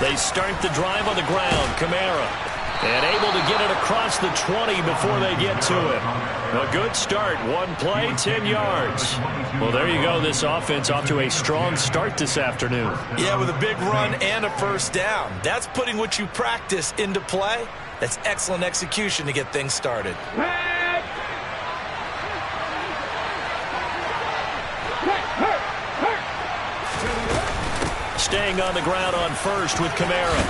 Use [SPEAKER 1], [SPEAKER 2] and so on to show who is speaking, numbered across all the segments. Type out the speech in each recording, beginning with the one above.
[SPEAKER 1] They start the drive on the ground. Kamara. And able to get it across the 20 before they get to it. A good start. One play, 10 yards. Well, there you go. This offense off to a strong start this afternoon.
[SPEAKER 2] Yeah, with a big run and a first down. That's putting what you practice into play. That's excellent execution to get things started.
[SPEAKER 1] Staying on the ground on first with Kamara.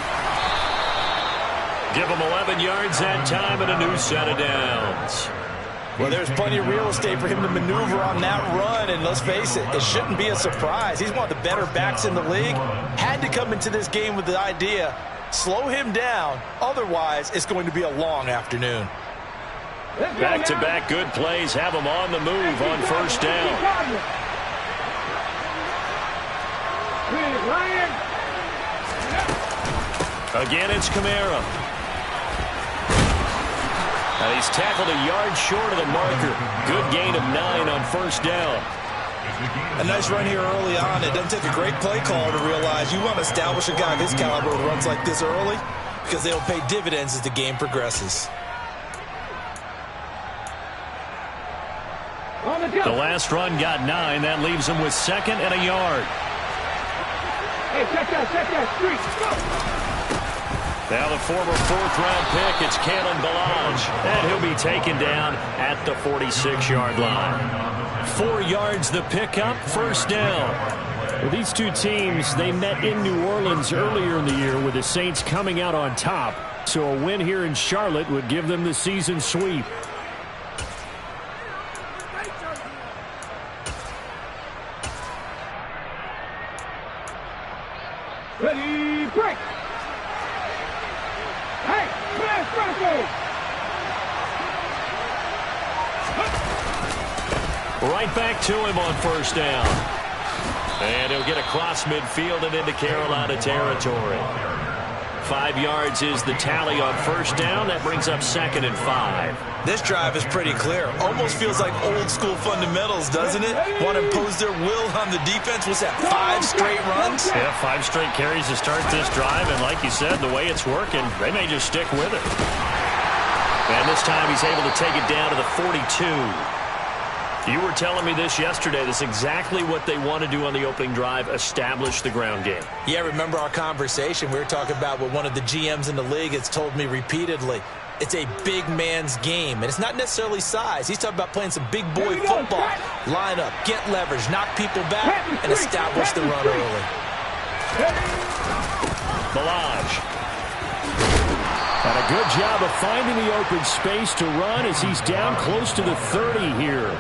[SPEAKER 1] Give him 11 yards that time and a new set of downs.
[SPEAKER 2] Well, there's plenty of real estate for him to maneuver on that run, and let's face it, it shouldn't be a surprise. He's one of the better backs in the league. Had to come into this game with the idea, slow him down, otherwise it's going to be a long afternoon.
[SPEAKER 1] Back-to-back good plays have him on the move on first down. Again, it's Kamara. And he's tackled a yard short of the marker. Good gain of 9 on first down.
[SPEAKER 2] A nice run here early on. It doesn't take a great play caller to realize you want to establish a guy of his caliber who runs like this early because they'll pay dividends as the game progresses.
[SPEAKER 1] The last run got 9. That leaves him with 2nd and a yard.
[SPEAKER 3] Hey, check that street. Go.
[SPEAKER 1] Now the former 4th-round pick, it's Kalen Ballage, and he'll be taken down at the 46-yard line. 4 yards the pickup, first down.
[SPEAKER 4] Well, these two teams, they met in New Orleans earlier in the year with the Saints coming out on top. So a win here in Charlotte would give them the season sweep.
[SPEAKER 3] Ready, break. Hey, fast Bronco.
[SPEAKER 1] Right back to him on first down. And he'll get across midfield and into Carolina territory. 5 yards is the tally on first down. That brings up 2nd and 5.
[SPEAKER 2] This drive is pretty clear. Almost feels like old school fundamentals, doesn't it? Want to impose their will on the defense. Was that 5 straight runs?
[SPEAKER 1] Yeah, 5 straight carries to start this drive. And like you said, the way it's working, they may just stick with it. And this time he's able to take it down to the 42. You were telling me this yesterday. That's exactly what they want to do on the opening drive, establish the ground game.
[SPEAKER 2] Yeah, remember our conversation. We were talking about what one of the GMs in the league has told me repeatedly. It's a big man's game, and it's not necessarily size. He's talking about playing some big boy football. Line up, get leverage, knock people back, and establish the run early.
[SPEAKER 1] Ballage.
[SPEAKER 4] And a good job of finding the open space to run as he's down close to the 30 here.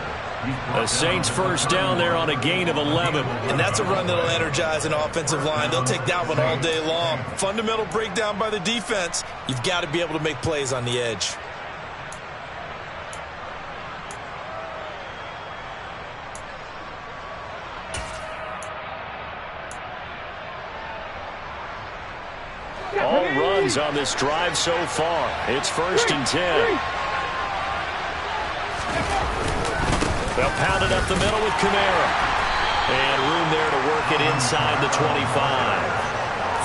[SPEAKER 1] The Saints first down there on a gain of 11.
[SPEAKER 2] And that's a run that'll energize an offensive line. They'll take that one all day long. Fundamental breakdown by the defense. You've got to be able to make plays on the edge.
[SPEAKER 1] All runs on this drive so far. It's 1st and 10. They'll pound it up the middle with Kamara. And room there to work it inside the 25.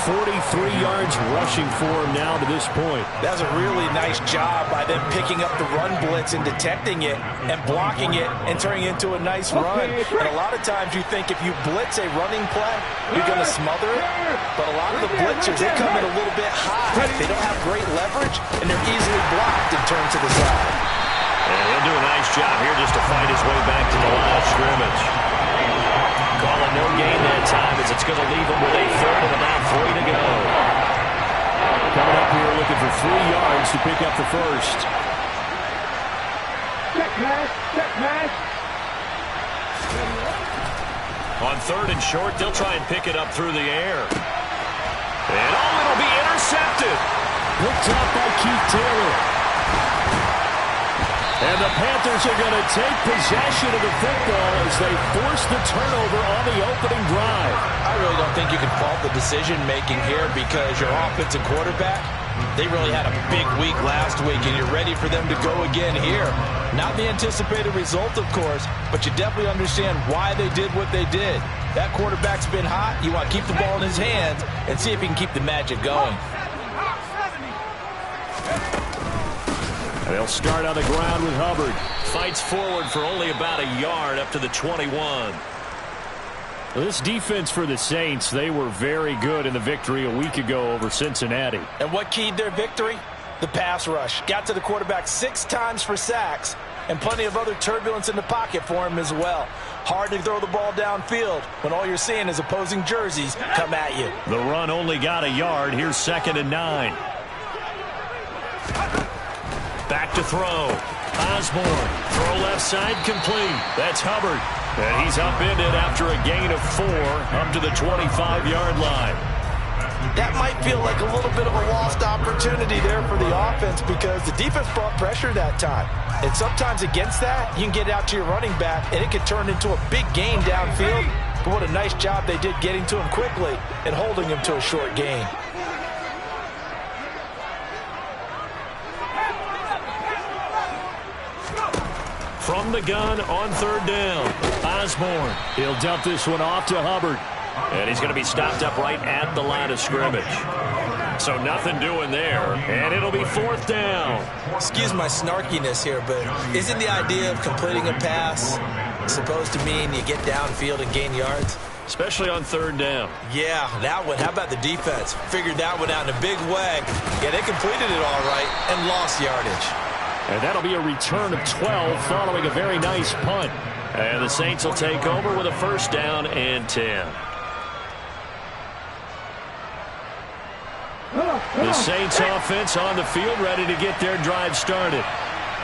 [SPEAKER 4] 43 yards rushing for him now to this point.
[SPEAKER 2] That's a really nice job by them picking up the run blitz and detecting it and blocking it and turning it into a nice run. And a lot of times you think if you blitz a running play, you're going to smother it. But a lot of the blitzers, they come in a little bit high. They don't have great leverage, and they're easily blocked and turned to the side.
[SPEAKER 1] And he'll do a nice job here just to fight his way back to the line of scrimmage. Calling no gain that time as it's going to leave him with a 3rd and about 3 to go.
[SPEAKER 4] Coming up here looking for 3 yards to pick up the first.
[SPEAKER 3] Check pass.
[SPEAKER 1] On 3rd and short, they'll try and pick it up through the air. And it'll be intercepted.
[SPEAKER 4] Picked up by Keith Taylor. And the Panthers are going to take possession of the football as they force the turnover on the opening drive.
[SPEAKER 2] I really don't think you can fault the decision-making here because your offensive quarterback They really had a big week last week, and you're ready for them to go again here. Not the anticipated result, of course, but you definitely understand why they did what they did. That quarterback's been hot. You want to keep the ball in his hands and see if he can keep the magic going.
[SPEAKER 4] They'll start on the ground with Hubbard.
[SPEAKER 1] Fights forward for only about a yard up to the 21.
[SPEAKER 4] This defense for the Saints, they were very good in the victory a week ago over Cincinnati.
[SPEAKER 2] And what keyed their victory? The pass rush. Got to the quarterback 6 times for sacks, and plenty of other turbulence in the pocket for him as well. Hard to throw the ball downfield when all you're seeing is opposing jerseys come at you.
[SPEAKER 1] The run only got a yard. Here's 2nd and 9. Back to throw. Osborne. Throw left side complete. That's Hubbard. And he's upended after a gain of 4 up to the 25-yard line.
[SPEAKER 2] That might feel like a little bit of a lost opportunity there for the offense because the defense brought pressure that time. And sometimes against that, you can get out to your running back, and it could turn into a big gain downfield. But what a nice job they did getting to him quickly and holding him to a short gain.
[SPEAKER 1] From the gun on 3rd down. Osborne.
[SPEAKER 4] He'll dump this one off to Hubbard.
[SPEAKER 1] And he's going to be stopped up right at the line of scrimmage. So nothing doing there. And it'll be 4th down.
[SPEAKER 2] Excuse my snarkiness here, but isn't the idea of completing a pass supposed to mean you get downfield and gain yards?
[SPEAKER 1] Especially on 3rd down.
[SPEAKER 2] Yeah, that one. How about the defense? Figured that one out in a big way. Yeah, they completed it all right and lost yardage.
[SPEAKER 4] And that'll be a return of 12 following a very nice punt.
[SPEAKER 1] And the Saints will take over with a 1st down and 10.
[SPEAKER 4] The Saints offense on the field ready to get their drive started.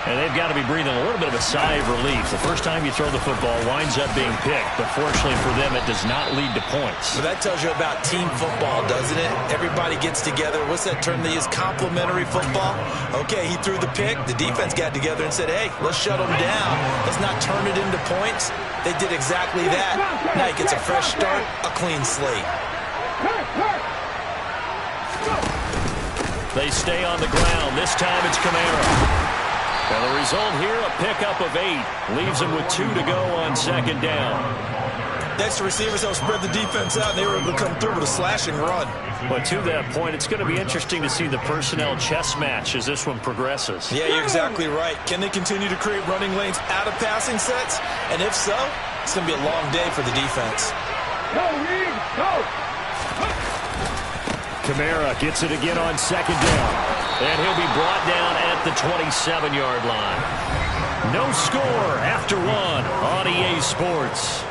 [SPEAKER 1] And they've got to be breathing a little bit of a sigh of relief. The first time you throw the football winds up being picked, but fortunately for them, it does not lead to points.
[SPEAKER 2] Well, that tells you about team football, doesn't it? Everybody gets together. What's that term they use? Complementary football? Okay, he threw the pick. The defense got together and said, hey, let's shut him down. Let's not turn it into points. They did exactly that. Now he gets a fresh start, a clean slate.
[SPEAKER 1] They stay on the ground. This time it's Kamara. And the result here, a pickup of 8. Leaves him with 2 to go on 2nd down.
[SPEAKER 2] Next to receivers, they'll spread the defense out, and they were able to come through with a slashing run.
[SPEAKER 1] But to that point, it's going to be interesting to see the personnel chess match as this one progresses.
[SPEAKER 2] Yeah, you're exactly right. Can they continue to create running lanes out of passing sets? And if so, it's going to be a long day for the defense.
[SPEAKER 3] Go, Reed, go!
[SPEAKER 4] Kamara gets it again on 2nd down.
[SPEAKER 1] And he'll be brought down at the 27-yard line. No score after 1 on EA Sports.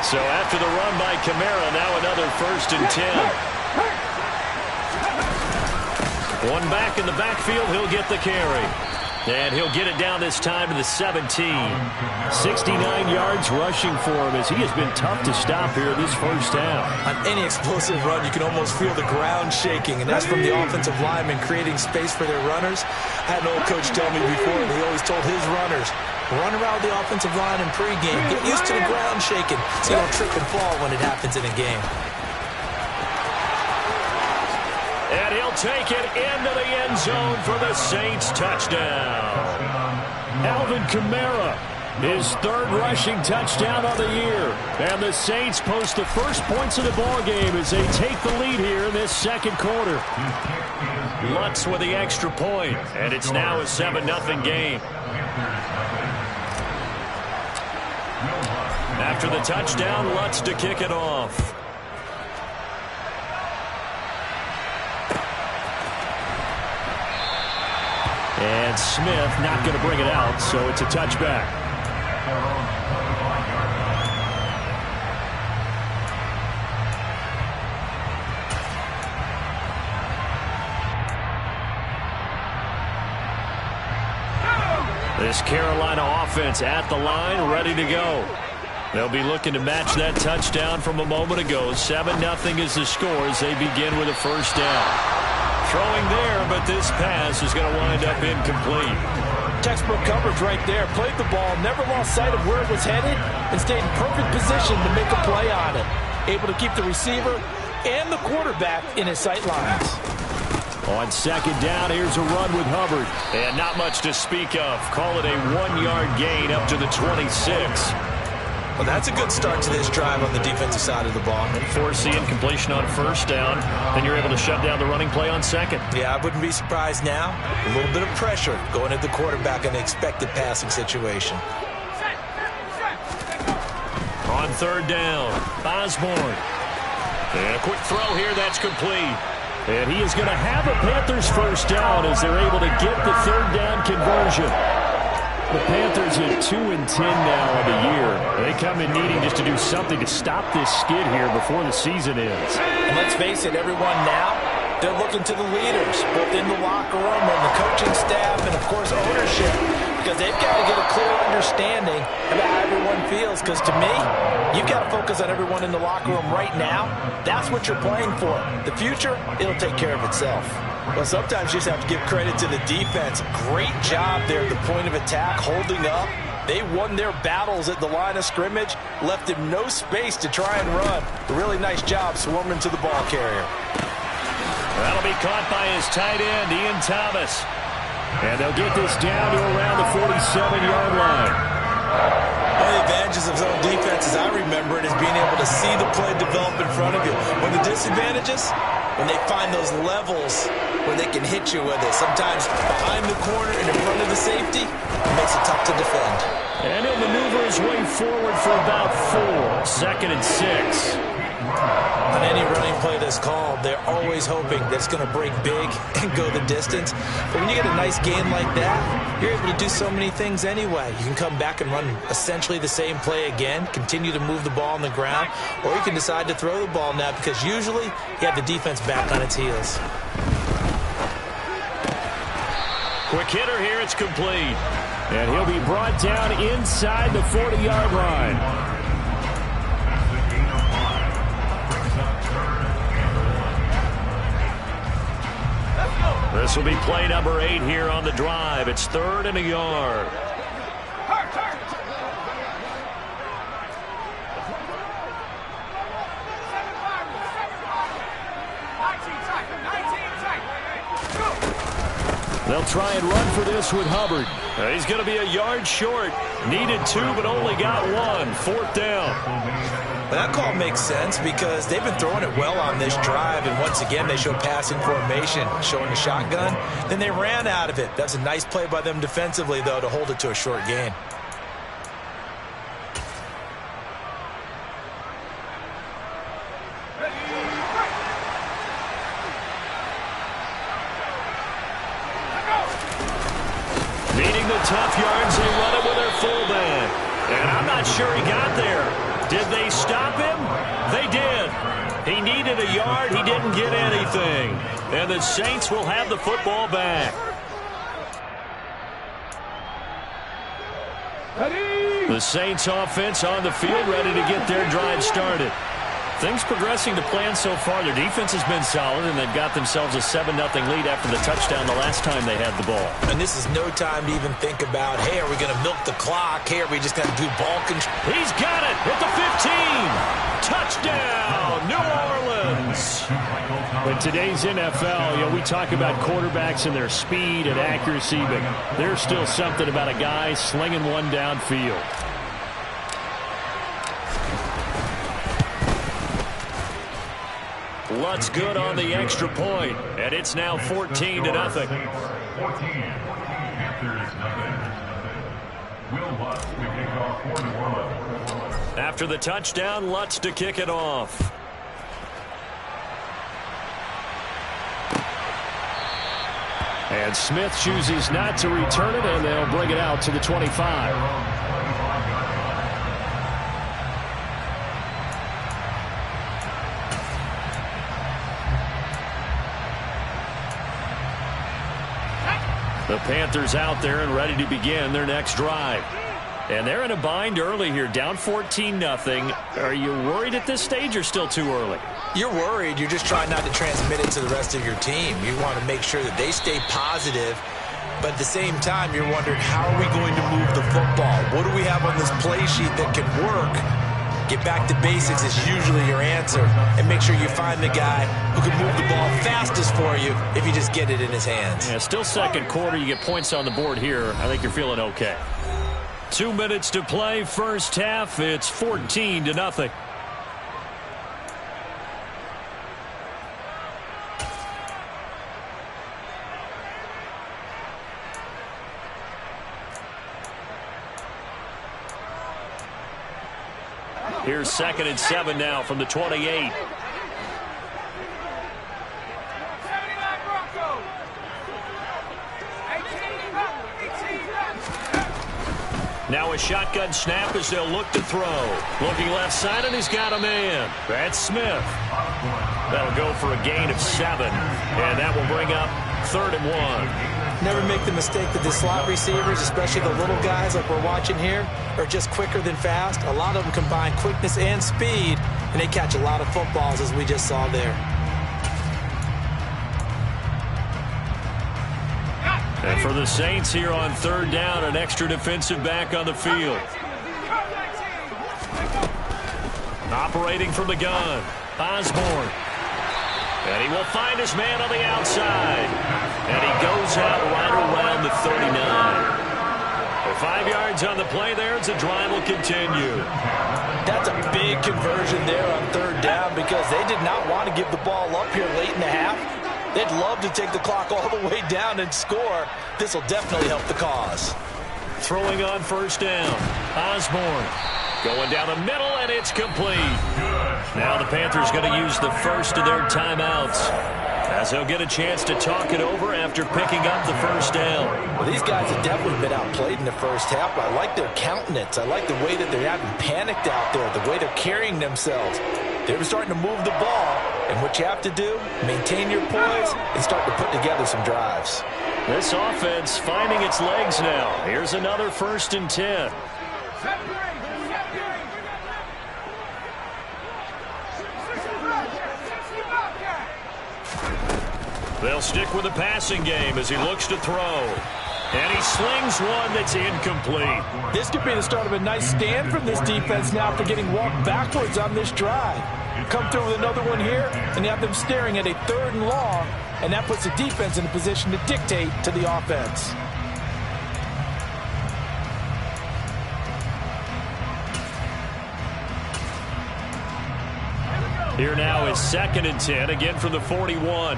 [SPEAKER 1] So after the run by Kamara, now another 1st and 10. One back in the backfield, he'll get the carry. And he'll get it down this time to the 17.
[SPEAKER 4] 69 yards rushing for him as he has been tough to stop here this first half.
[SPEAKER 2] On any explosive run, you can almost feel the ground shaking, and that's from the offensive linemen creating space for their runners. I had an old coach tell me before, and he always told his runners, run around the offensive line in pregame. Get used to the ground shaking so you don't trip and fall when it happens in a game.
[SPEAKER 1] And he'll take it into the end zone for the Saints touchdown.
[SPEAKER 4] Alvin Kamara, his 3rd rushing touchdown of the year. And the Saints post the first points of the ball game as they take the lead here in this 2nd quarter.
[SPEAKER 1] Lutz with the extra point, and it's now a 7-0 game. After the touchdown, Lutz to kick it off.
[SPEAKER 4] And Smith not going to bring it out, so it's a touchback.
[SPEAKER 1] This Carolina offense at the line, ready to go. They'll be looking to match that touchdown from a moment ago. 7-0 is the score as they begin with a first down. Throwing there, but this pass is going to wind up incomplete.
[SPEAKER 2] Textbook coverage right there. Played the ball, never lost sight of where it was headed, and stayed in perfect position to make a play on it. Able to keep the receiver and the quarterback in his sight lines.
[SPEAKER 4] On second down, here's a run with Hubbard.
[SPEAKER 1] And not much to speak of. Call it a 1-yard gain up to the 26.
[SPEAKER 2] Well, that's a good start to this drive on the defensive side of the ball.
[SPEAKER 1] And force the incompletion on first down. Then you're able to shut down the running play on second.
[SPEAKER 2] Yeah, I wouldn't be surprised now. A little bit of pressure going at the quarterback in the expected passing situation.
[SPEAKER 1] On third down, Osborne. And a quick throw here, that's complete.
[SPEAKER 4] And he is going to have a Panthers first down as they're able to get the third down conversion. The Panthers at 2-10 now on the year. They come in needing just to do something to stop this skid here before the season ends.
[SPEAKER 2] And let's face it, everyone now, they're looking to the leaders, both in the locker room and the coaching staff and, of course, ownership, because they've got to get a clear understanding about how everyone feels. Because to me, you've got to focus on everyone in the locker room right now. That's what you're playing for. The future, it'll take care of itself. Well, sometimes you just have to give credit to the defense. Great job there at the point of attack, holding up. They won their battles at the line of scrimmage, left him no space to try and run. A really nice job swarming to the ball carrier.
[SPEAKER 1] That'll be caught by his tight end, Ian Thomas. And they'll get this down to around the 47-yard line.
[SPEAKER 2] One of the advantages of zone defense, as I remember it, is being able to see the play develop in front of you. One of the disadvantages, when they find those levels where they can hit you with it. Sometimes behind the corner and in front of the safety, it makes it tough to defend.
[SPEAKER 4] And he'll maneuver his way forward for about 4. Second and 6.
[SPEAKER 2] On any running play that's called, they're always hoping that it's going to break big and go the distance. But when you get a nice gain like that, you're able to do so many things anyway. You can come back and run essentially the same play again, continue to move the ball on the ground, or you can decide to throw the ball now because usually you have the defense back on its heels.
[SPEAKER 1] Quick hitter here, it's complete.
[SPEAKER 4] And he'll be brought down inside the 40-yard line.
[SPEAKER 1] This will be play number 8 here on the drive. It's 3rd and a yard.
[SPEAKER 4] They'll try and run for this with Hubbard.
[SPEAKER 1] He's going to be a yard short. Needed 2, but only got 1. 4th down.
[SPEAKER 2] That call makes sense because they've been throwing it well on this drive, and once again they show passing formation, showing the shotgun. Then they ran out of it. That's a nice play by them defensively, though, to hold it to a short gain.
[SPEAKER 1] Needing the tough yards, they run it with their fullback. And I'm not sure he got there. Did they stop him? They did. He needed a yard. He didn't get anything. And the Saints will have the football back. The Saints offense on the field ready to get their drive started. Things progressing to plan so far. Their defense has been solid, and they've got themselves a 7-0 lead after the touchdown the last time they had the ball.
[SPEAKER 2] And this is no time to even think about, hey, are we going to milk the clock? Hey, are we just going to do ball control?
[SPEAKER 1] He's got it at the 15. Touchdown, New Orleans.
[SPEAKER 4] In today's NFL, we talk about quarterbacks and their speed and accuracy, but there's still something about a guy slinging one downfield.
[SPEAKER 1] Lutz good on the extra point, and it's now 14-0. After the touchdown, Lutz to kick it off.
[SPEAKER 4] And Smith chooses not to return it, and they'll bring it out to the 25.
[SPEAKER 1] The Panthers out there and ready to begin their next drive. And they're in a bind early here, down 14-0. Are you worried at this stage or still too early?
[SPEAKER 2] You're worried. You're just trying not to transmit it to the rest of your team. You want to make sure that they stay positive. But at the same time, you're wondering, how are we going to move the football? What do we have on this play sheet that can work? Get back to basics is usually your answer. And make sure you find the guy who can move the ball fastest for you if you just get it in his hands.
[SPEAKER 1] Yeah, still second quarter. You get points on the board here. I think you're feeling okay. 2 minutes to play, first half. It's 14-0. Here's 2nd and 7 now from the 28. Now a shotgun snap as they'll look to throw. Looking left side, and he's got a man. That's Smith. That'll go for a gain of 7. And that will bring up 3rd and 1.
[SPEAKER 2] Never make the mistake that the slot receivers, especially the little guys like we're watching here, are just quicker than fast. A lot of them combine quickness and speed, and they catch a lot of footballs, as we just saw there.
[SPEAKER 1] And for the Saints here on 3rd down, an extra defensive back on the field. Operating from the gun, Osborne. And he will find his man on the outside. And he goes out right around the 39. 5 yards on the play there as the drive will continue.
[SPEAKER 2] That's a big conversion there on 3rd down because they did not want to give the ball up here late in the half. They'd love to take the clock all the way down and score. This will definitely help the cause.
[SPEAKER 1] Throwing on 1st down. Osborne going down the middle, and it's complete. Now the Panthers going to use the first of their timeouts as they'll get a chance to talk it over after picking up the 1st down.
[SPEAKER 2] Well, these guys have definitely been outplayed in the first half. I like their countenance. I like the way that they haven't panicked out there, the way they're carrying themselves. They're starting to move the ball, and what you have to do, maintain your poise and start to put together some drives.
[SPEAKER 1] This offense finding its legs now. Here's another 1st and 10. They'll stick with the passing game as he looks to throw. And he slings one that's incomplete.
[SPEAKER 2] This could be the start of a nice stand from this defense now after getting walked backwards on this drive. Come through with another one here, and you have them staring at a 3rd and long, and that puts the defense in a position to dictate to the offense.
[SPEAKER 1] Here now is 2nd and 10, again from the 41.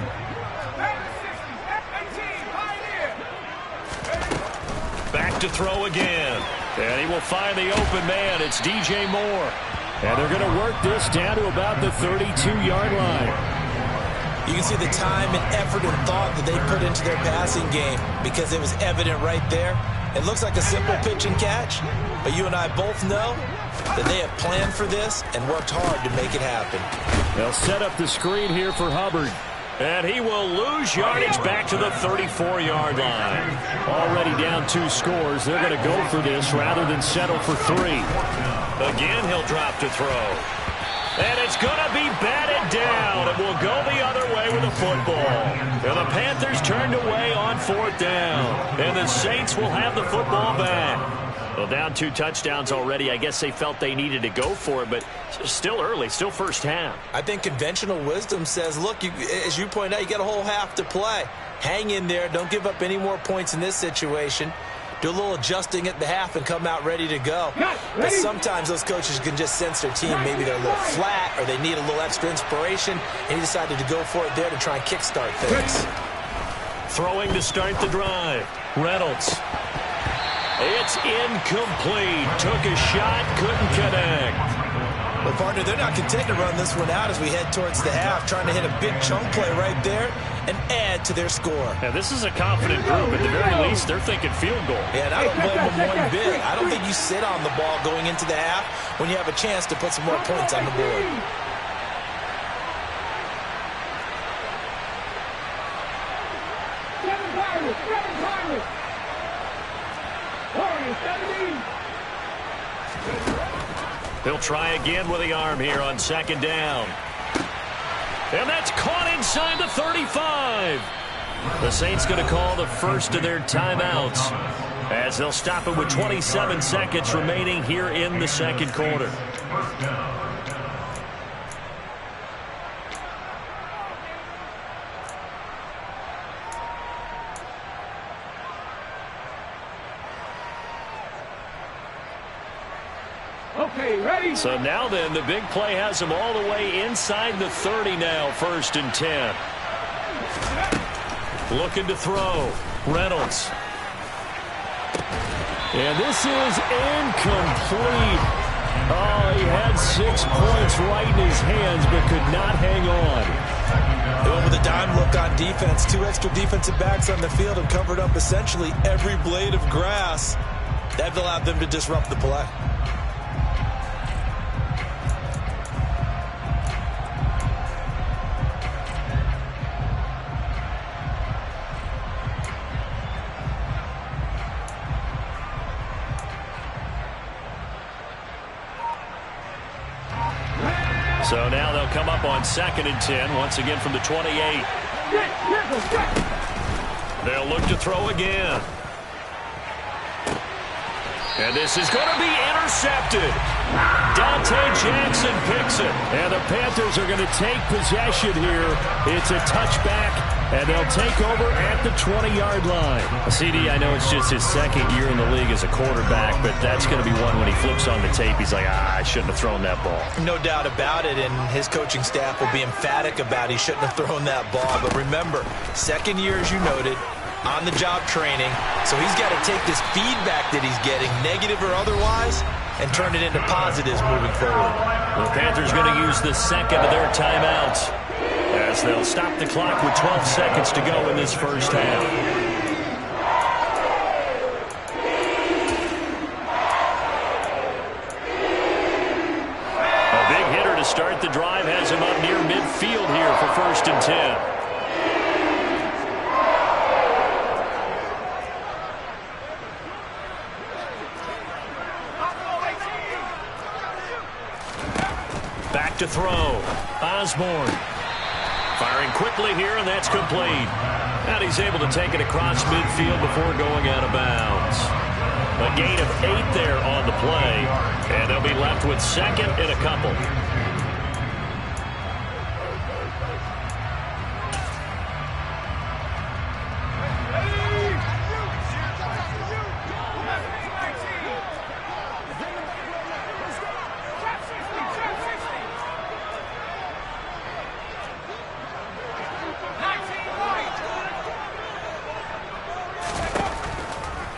[SPEAKER 1] Back to throw again. And he will find the open man. It's DJ Moore.
[SPEAKER 4] And they're going to work this down to about the 32-yard line.
[SPEAKER 2] You can see the time and effort and thought that they put into their passing game because it was evident right there. It looks like a simple pitch and catch, but you and I both know that they have planned for this and worked hard to make it happen.
[SPEAKER 4] They'll set up the screen here for Hubbard.
[SPEAKER 1] And he will lose yardage back to the 34-yard line.
[SPEAKER 4] Already down 2 scores. They're going to go for this rather than settle for 3.
[SPEAKER 1] Again, he'll drop to throw. And it's going to be batted down. It will go the other way with the football. And the Panthers turned away on 4th down. And the Saints will have the football back. Well, down 2 touchdowns already. I guess they felt they needed to go for it, but still early, still first half.
[SPEAKER 2] I think conventional wisdom says, look, as you pointed out, you got a whole half to play. Hang in there. Don't give up any more points in this situation. Do a little adjusting at the half and come out ready to go. But sometimes those coaches can just sense their team. Maybe they're a little flat or they need a little extra inspiration, and he decided to go for it there to try and kickstart things.
[SPEAKER 1] Throwing to start the drive. Reynolds. It's incomplete. Took a shot, couldn't connect.
[SPEAKER 2] Well, partner, they're not content to run this one out as we head towards the half, trying to hit a big chunk play right there and add to their score.
[SPEAKER 1] Now, this is a confident group. At the very least, they're thinking field goal.
[SPEAKER 2] Yeah, and I don't blame them one bit. I don't think you sit on the ball going into the half when you have a chance to put some more points on the board.
[SPEAKER 1] He'll try again with the arm here on second down. And that's caught inside the 35. The Saints going to call the first of their timeouts as they'll stop it with 27 seconds remaining here in the second quarter.
[SPEAKER 3] Okay, ready?
[SPEAKER 1] So now then, the big play has him all the way inside the 30 now, 1st and 10. Looking to throw. Reynolds.
[SPEAKER 4] And this is incomplete. Oh, he had 6 points right in his hands, but could not hang on.
[SPEAKER 2] They went with a dime look on defense. 2 extra defensive backs on the field and covered up essentially every blade of grass. That allowed them to disrupt the play.
[SPEAKER 1] So now they'll come up on 2nd and 10, once again from the 28. They'll look to throw again. And this is going to be intercepted. Dante Jackson picks it.
[SPEAKER 4] And the Panthers are going to take possession here. It's a touchback, and they'll take over at the 20-yard line.
[SPEAKER 1] CD, I know it's just his 2nd year in the league as a quarterback, but that's going to be one when he flips on the tape. He's like, I shouldn't have thrown that ball.
[SPEAKER 2] No doubt about it, and his coaching staff will be emphatic about he shouldn't have thrown that ball. But remember, 2nd year, as you noted, on-the-job training. So he's got to take this feedback that he's getting, negative or otherwise, and turn it into positives moving forward.
[SPEAKER 1] The Panthers going to use the 2nd of their timeouts as they'll stop the clock with 12 seconds to go in this first half. A big hitter to start the drive has him up near midfield here for 1st and 10. Back to throw. Osborne. Firing quickly here, and that's complete. And he's able to take it across midfield before going out of bounds. A gain of 8 there on the play, and they'll be left with 2nd and a couple.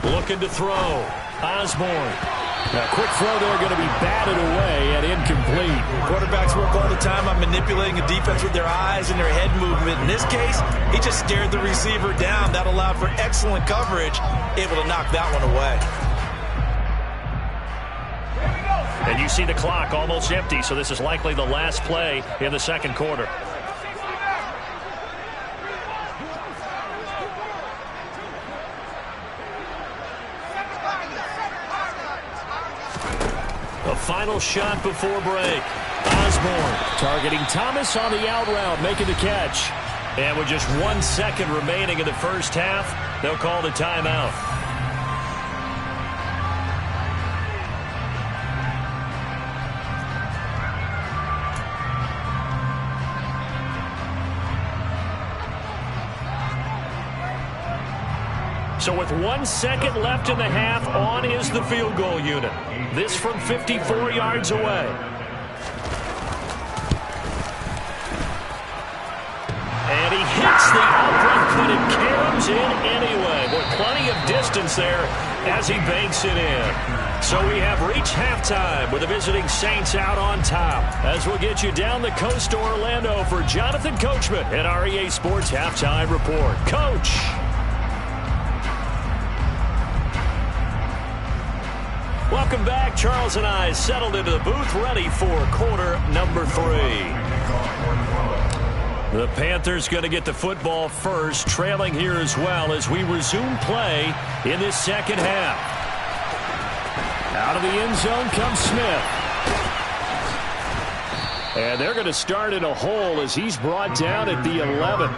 [SPEAKER 1] Looking to throw. Osborne.
[SPEAKER 4] A quick throw there going to be batted away and incomplete.
[SPEAKER 2] Quarterbacks work all the time on manipulating a defense with their eyes and their head movement. In this case, he just stared the receiver down. That allowed for excellent coverage, able to knock that one away.
[SPEAKER 1] And you see the clock almost empty, so this is likely the last play in the second quarter. Final shot before break. Osborne targeting Thomas on the out route, making the catch. And with just 1 second remaining in the first half, they'll call the timeout. So with 1 second left in the half, on is the field goal unit. This from 54 yards away. And he hits the upright, but it caroms in anyway. With plenty of distance there as he banks it in. So we have reached halftime with the visiting Saints out on top. As we'll get you down the coast to Orlando for Jonathan Coachman at our EA Sports Halftime Report. Coach. Welcome back. Charles and I settled into the booth ready for quarter number 3. The Panthers going to get the football first, trailing here as well as we resume play in this second half. Out of the end zone comes Smith. And they're going to start in a hole as he's brought down at the 11.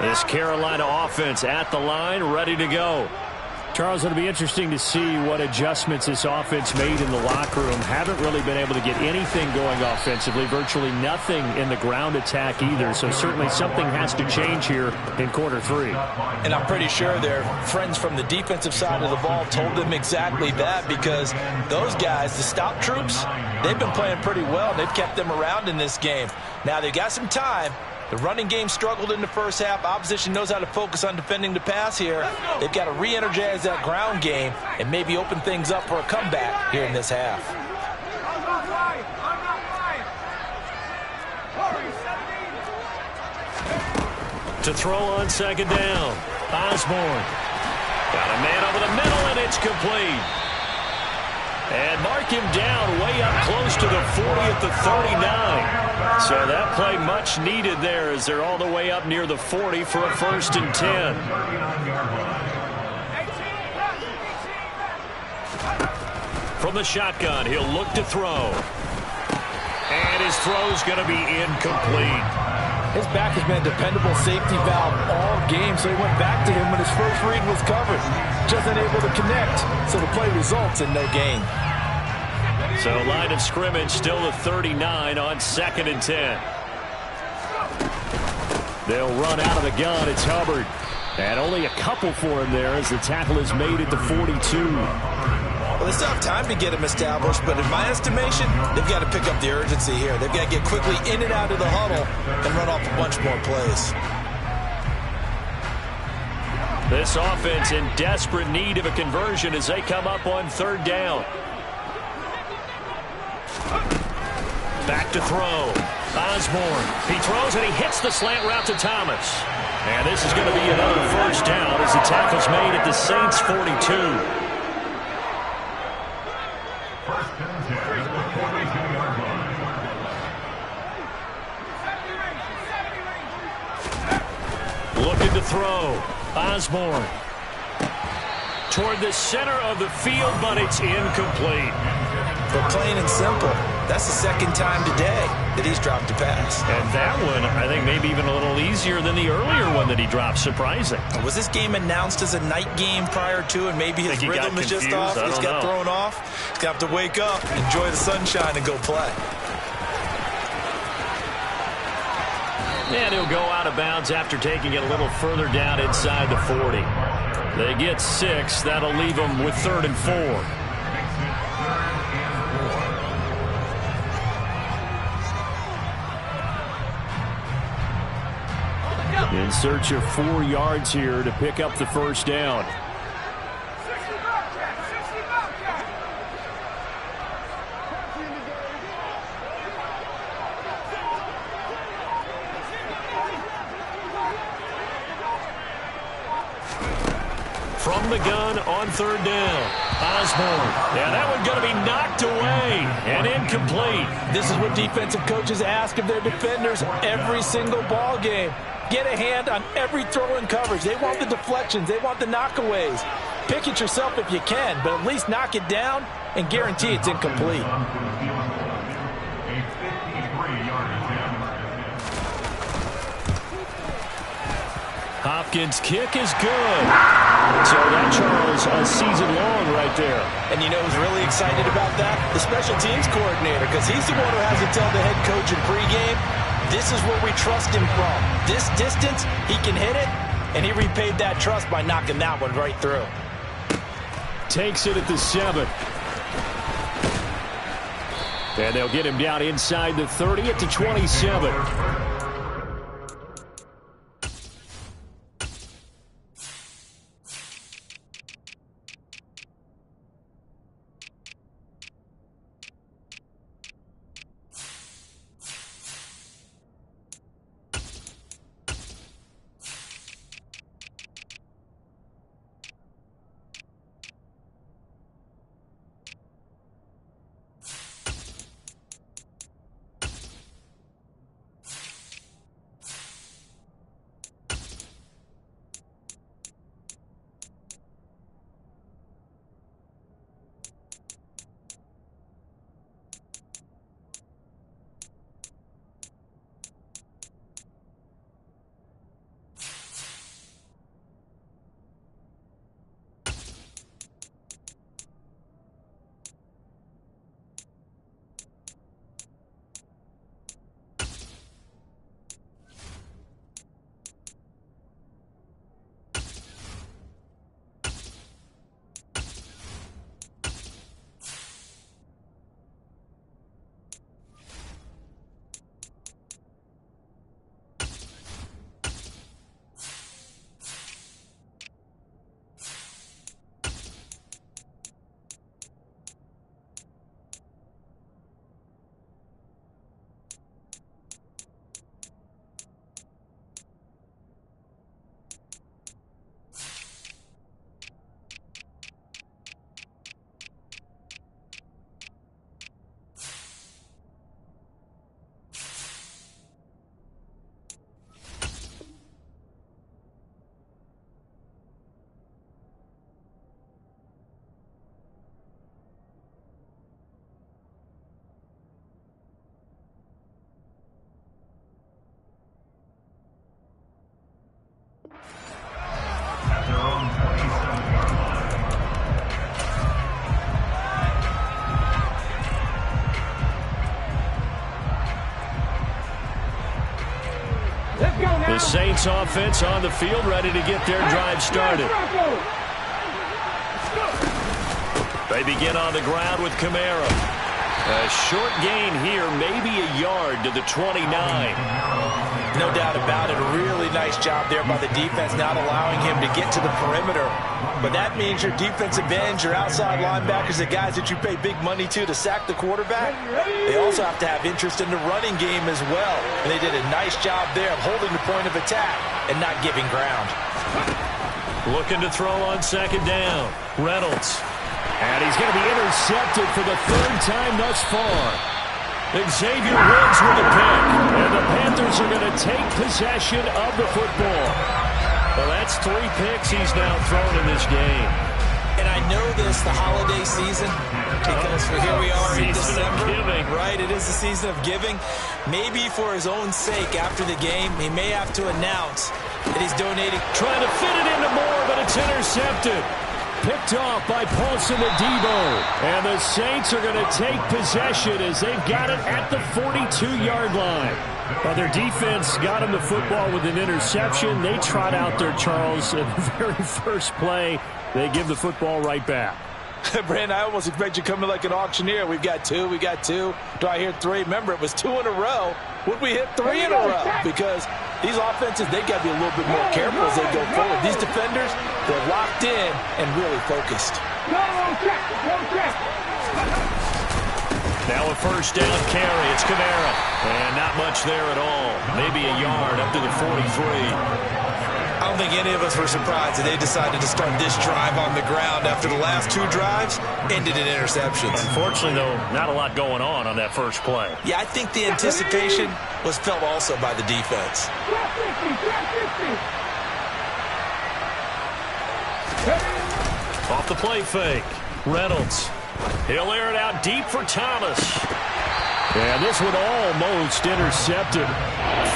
[SPEAKER 1] This Carolina offense at the line, ready to go.
[SPEAKER 4] Charles, it'll be interesting to see what adjustments this offense made in the locker room. Haven't really been able to get anything going offensively, virtually nothing in the ground attack either. So certainly something has to change here in quarter 3.
[SPEAKER 2] And I'm pretty sure their friends from the defensive side of the ball told them exactly that, because those guys, the stop troops, they've been playing pretty well. They've kept them around in this game. Now they've got some time. The running game struggled in the first half. Opposition knows how to focus on defending the pass here. They've got to re-energize that ground game and maybe open things up for a comeback here in this half.
[SPEAKER 1] To throw on second down, Osborne. Got a man over the middle, and it's complete. And mark him down way up close to the 40 at the 39. So that play much needed there as they're all the way up near the 40 for a 1st and 10. From the shotgun, he'll look to throw. And his throw's going to be incomplete.
[SPEAKER 2] His back has been a dependable safety valve all game, so he went back to him when his first read was covered. Just unable to connect, so the play results in no gain.
[SPEAKER 1] So line of scrimmage still the 39 on 2nd and 10. They'll run out of the gun. It's Hubbard. And only a couple for him there as the tackle is made at the 42.
[SPEAKER 2] Well, they still have time to get him established, but in my estimation, they've got to pick up the urgency here. They've got to get quickly in and out of the huddle and run off a bunch more plays.
[SPEAKER 1] This offense in desperate need of a conversion as they come up on 3rd down. Back to throw. Osborne. He throws and he hits the slant route to Thomas. And this is going to be another 1st down as the tackle's made at the Saints 42. Looking to throw. Osborne. Toward the center of the field, but it's incomplete.
[SPEAKER 2] But plain and simple, that's the 2nd time today that he's dropped a pass.
[SPEAKER 1] And that one, I think, maybe even a little easier than the earlier one that he dropped. Surprising.
[SPEAKER 2] Was this game announced as a night game prior to, and maybe his rhythm is just off? He's got thrown off. He's going to have to wake up, enjoy the sunshine, and go play.
[SPEAKER 1] And he'll go out of bounds after taking it a little further down inside the 40. They get 6. That'll leave them with 3rd and 4. In search of 4 yards here to pick up the 1st down. From the gun on 3rd down. Osborne. Yeah, that one's going to be knocked away and incomplete.
[SPEAKER 2] This is what defensive coaches ask of their defenders every single ball game. Get a hand on every throw in coverage. They want the deflections. They want the knockaways. Pick it yourself if you can, but at least knock it down and guarantee it's incomplete.
[SPEAKER 1] Hopkins' kick is good. So that, Charles, a season long right there.
[SPEAKER 2] And you know who's really excited about that? The special teams coordinator, because he's the one who has to tell the head coach in pregame, this is where we trust him from. This distance, he can hit it, and he repaid that trust by knocking that one right through.
[SPEAKER 4] Takes it at the 7. And they'll get him down inside the 30 at the 27.
[SPEAKER 1] Saints offense on the field, ready to get their drive started. They begin on the ground with Kamara. A short gain here, maybe a yard to the 29.
[SPEAKER 2] No doubt about it. A really nice job there by the defense, not allowing him to get to the perimeter. But that means your defensive ends, your outside linebackers, the guys that you pay big money to sack the quarterback, they also have to have interest in the running game as well. And they did a nice job there of holding the point of attack and not giving ground.
[SPEAKER 1] Looking to throw on second down. Reynolds.
[SPEAKER 4] And he's going to be intercepted for the third time thus far. Xavier Woods with a pick. And the Panthers are going to take possession of the football.
[SPEAKER 1] Well, that's 3 picks he's now thrown in this game.
[SPEAKER 2] And I know this, the holiday season, because here we are in December.
[SPEAKER 1] Giving.
[SPEAKER 2] Right, it is the season of giving. Maybe for his own sake after the game, he may have to announce that he's donating.
[SPEAKER 4] Trying to fit it into Moore, but it's intercepted. Picked off by Paulson Adebo. And the Saints are going to take possession as they've got it at the 42-yard line. Well, their defense got him the football with an interception. They trot out there, Charles, in the very first play. They give the football right back.
[SPEAKER 2] Brandon, I almost expect you coming like an auctioneer. We've got 2, we got 2. Do I hear 3? Remember, it was 2 in a row. Would we hit 3 in a row? Because these offenses, they got to be a little bit more careful as they go forward. These defenders, they're locked in and really focused.
[SPEAKER 1] Now a first down carry. It's Kamara. And not much there at all. Maybe a yard up to the 43.
[SPEAKER 2] I don't think any of us were surprised that they decided to start this drive on the ground after the last 2 drives ended in interceptions.
[SPEAKER 1] Unfortunately, though, not a lot going on that first play.
[SPEAKER 2] Yeah, I think the anticipation was felt also by the defense.
[SPEAKER 1] Off the play fake. Reynolds. He'll air it out deep for Thomas.
[SPEAKER 4] And this one almost intercepted.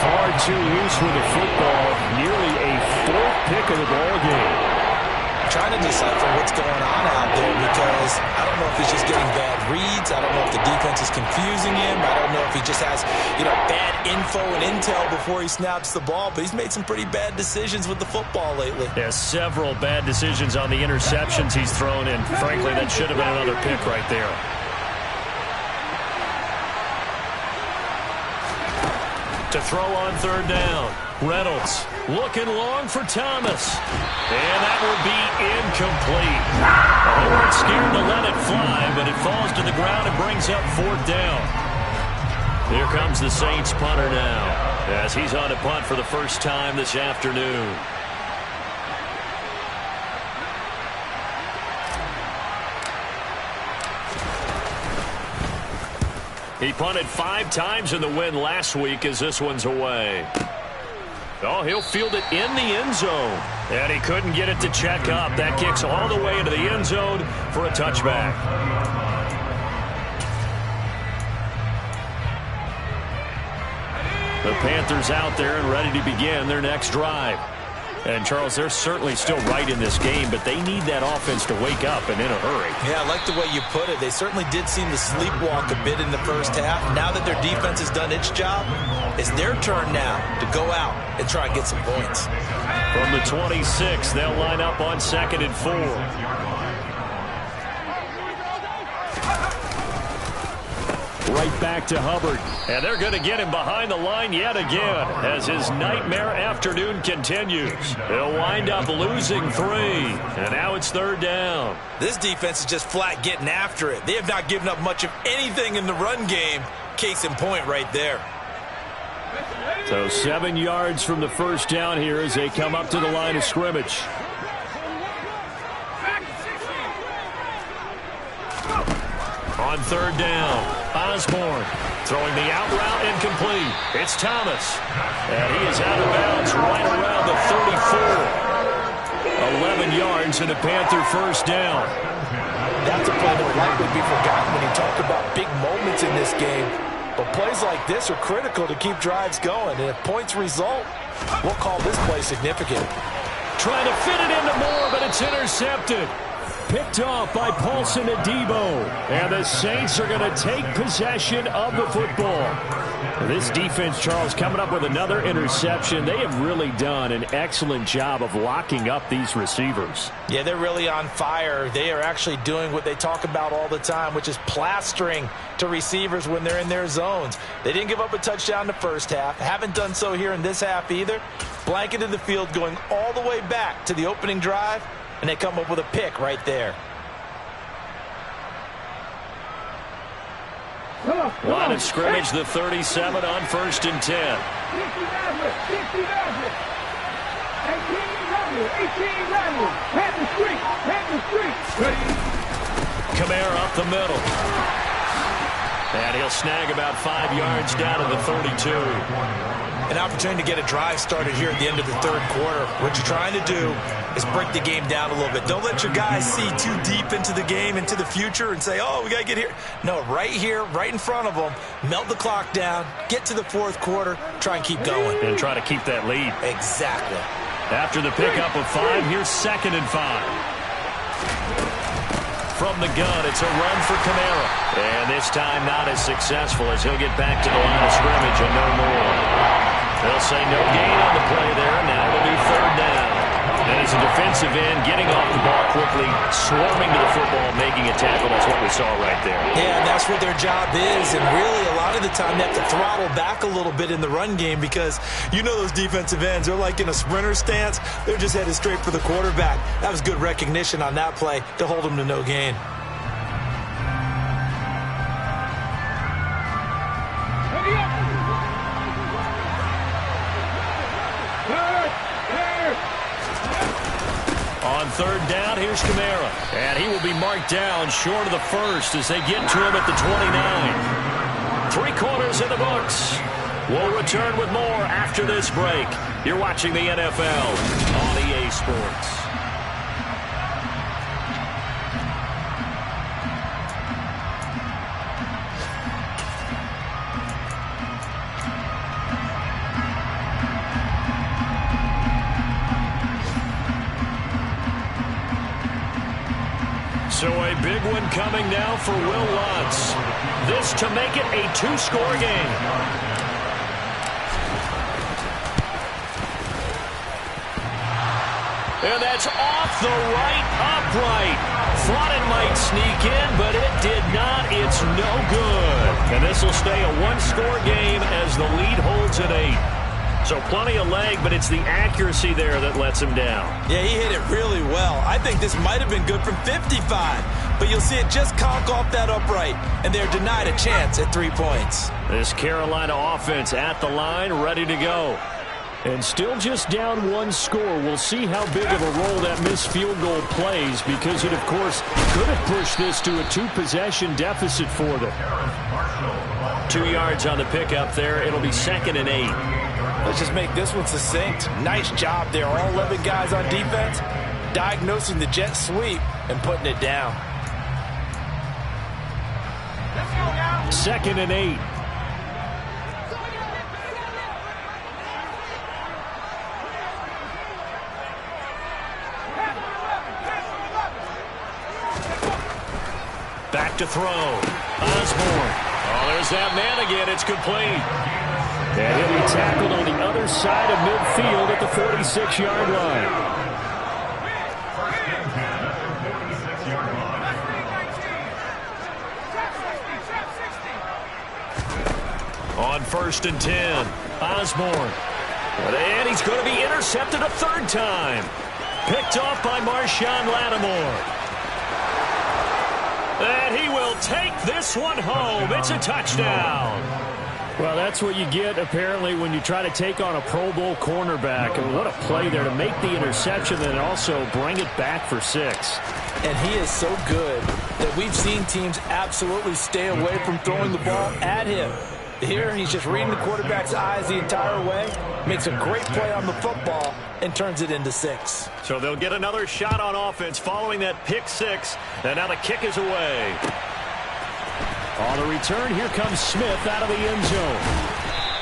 [SPEAKER 4] Far too loose with the football. Nearly a 4th pick of the ball game.
[SPEAKER 2] Trying to decipher what's going on out there because I don't know if he's just getting bad reads. I don't know if the defense is confusing him. I don't know if he just has, bad info and intel before he snaps the ball. But he's made some pretty bad decisions with the football lately.
[SPEAKER 1] Yeah, several bad decisions on the interceptions he's thrown in. Frankly, that should have been another pick right there. To throw on third down. Reynolds looking long for Thomas. And that will be incomplete. Well, they weren't scared to let it fly, but it falls to the ground and brings up 4th down. Here comes the Saints punter now as he's on to punt for the first time this afternoon. He punted 5 times in the win last week as this one's away. Oh, he'll field it in the end zone. And he couldn't get it to check up. That kicks all the way into the end zone for a touchback. The Panthers out there and ready to begin their next drive. And, Charles, they're certainly still right in this game, but they need that offense to wake up and in a hurry.
[SPEAKER 2] Yeah, I like the way you put it. They certainly did seem to sleepwalk a bit in the first half. Now that their defense has done its job, it's their turn now to go out and try and get some points.
[SPEAKER 1] From the 26, they'll line up on 2nd and 4.
[SPEAKER 4] Right back to Hubbard.
[SPEAKER 1] And they're going to get him behind the line yet again as his nightmare afternoon continues. They'll wind up losing 3. And now it's 3rd down.
[SPEAKER 2] This defense is just flat getting after it. They have not given up much of anything in the run game. Case in point right there.
[SPEAKER 4] So 7 yards from the first down here as they come up to the line of scrimmage.
[SPEAKER 1] On 3rd down, Osborne throwing the out route incomplete. It's Thomas. And he is out of bounds right around the 34. 11 yards and a Panther first down.
[SPEAKER 2] That's a play that will likely be forgotten when you talk about big moments in this game. But plays like this are critical to keep drives going. And if points result, we'll call this play significant.
[SPEAKER 4] Trying to fit it into Moore, but it's intercepted. picked off by Paulson Adebo. And the Saints are going to take possession of the football. This defense, Charles, coming up with another interception. They have really done an excellent job of locking up these receivers.
[SPEAKER 2] Yeah, they're really on fire. They are actually doing what they talk about all the time, which is plastering to receivers when they're in their zones. They didn't give up a touchdown in the first half. Haven't done so here in this half either. Blanketed the field going all the way back to the opening drive, and they come up with a pick right there.
[SPEAKER 1] Line of scrimmage, the 37 on 1st and 10.
[SPEAKER 3] 18
[SPEAKER 1] Kamara up the middle. And he'll snag about 5 yards down to the 32.
[SPEAKER 2] An opportunity to get a drive started here at the end of the third quarter. What you're trying to do is break the game down a little bit. Don't let your guys see too deep into the game, into the future, and say, oh, we got to get here. No, right here, right in front of them, melt the clock down, get to the fourth quarter, try and keep going.
[SPEAKER 1] And try to keep that lead.
[SPEAKER 2] Exactly.
[SPEAKER 1] After the pickup of 5, here's 2nd and 5. From the gun, it's a run for Kamara. And this time not as successful as he'll get back to the line of scrimmage and no more. They'll say no gain on the play there. Now it'll be 3rd down. And as a defensive end, getting off the ball quickly, swarming to the football, making a tackle. That's what we saw right there.
[SPEAKER 2] Yeah, that's what their job is. And really, a lot of the time, they have to throttle back a little bit in the run game because you know those defensive ends, they're like in a sprinter stance. They're just headed straight for the quarterback. That was good recognition on that play to hold them to no gain.
[SPEAKER 1] On 3rd down, here's Kamara. And he will be marked down short of the 1st as they get to him at the 29. 3 quarters in the books. We'll return with more after this break. You're watching the NFL on EA Sports. So a big one coming now for Will Lutz. This to make it a 2-score game. And that's off the right upright. Thought it might sneak in, but it did not. It's no good. And this will stay a 1-score game as the lead holds at 8. So plenty of leg, but it's the accuracy there that lets him down.
[SPEAKER 2] Yeah, he hit it really well. I think this might have been good from 55. But you'll see it just conk off that upright, and they're denied a chance at 3 points.
[SPEAKER 1] This Carolina offense at the line, ready to go.
[SPEAKER 4] And still just down 1 score. We'll see how big of a role that missed field goal plays because it, of course, could have pushed this to a 2-possession deficit for them.
[SPEAKER 1] 2 yards on the pickup there. It'll be 2nd and 8.
[SPEAKER 2] Let's just make this one succinct. Nice job there. All 11 guys on defense diagnosing the jet sweep and putting it down.
[SPEAKER 4] 2nd and 8.
[SPEAKER 1] Back to throw. Osborne. Oh, there's that man again. It's complete.
[SPEAKER 4] And he'll be tackled on the other side of midfield at the 46-yard line.
[SPEAKER 1] On 1st and 10, Osborne. And he's going to be intercepted a 3rd time. Picked off by Marshawn Lattimore. And he will take this one home. It's a touchdown.
[SPEAKER 4] Well, that's what you get, apparently, when you try to take on a Pro Bowl cornerback. And what a play there to make the interception and also bring it back for 6.
[SPEAKER 2] And he is so good that we've seen teams absolutely stay away from throwing the ball at him. Here, he's just reading the quarterback's eyes the entire way, makes a great play on the football, and turns it into 6.
[SPEAKER 1] So they'll get another shot on offense following that pick 6. And now the kick is away.
[SPEAKER 4] On the return, here comes Smith out of the end zone.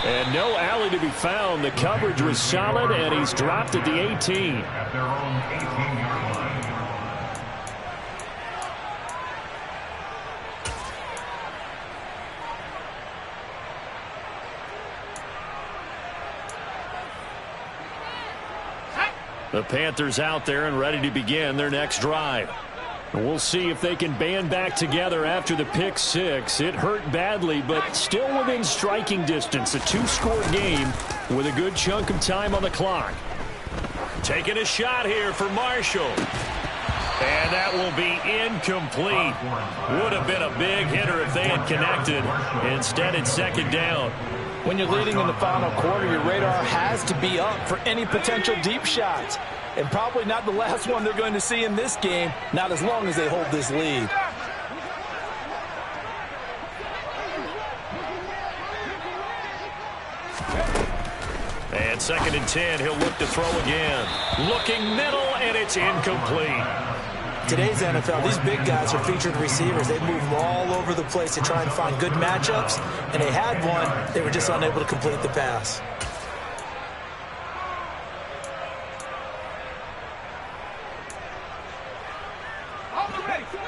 [SPEAKER 4] And no alley to be found. The coverage was solid, and he's dropped at the 18.
[SPEAKER 1] The Panthers out there and ready to begin their next drive.
[SPEAKER 4] We'll see if they can band back together after the pick six. It hurt badly, but still within striking distance. A two-score game with a good chunk of time on the clock.
[SPEAKER 1] Taking a shot here for Marshall. And that will be incomplete. Would have been a big hitter if they had connected. Instead, it's second down.
[SPEAKER 2] When you're leading in the final quarter, your radar has to be up for any potential deep shots. And probably not the last one they're going to see in this game, not as long as they hold this lead.
[SPEAKER 1] And second and 10, he'll look to throw again. Looking middle, and it's incomplete.
[SPEAKER 2] Today's NFL, these big guys are featured receivers. They move all over the place to try and find good matchups, and they had one. They were just unable to complete the pass.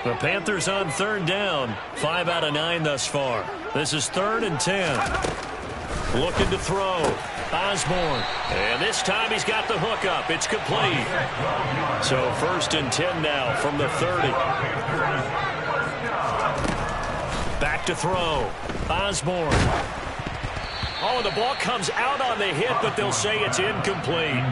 [SPEAKER 1] The Panthers on third down. 5 out of 9 thus far. This is 3rd and 10. Looking to throw. Osborne. And this time he's got the hook up. It's complete. So 1st and 10 now from the 30. Back to throw. Osborne. Oh, the ball comes out on the hit, but they'll say it's incomplete.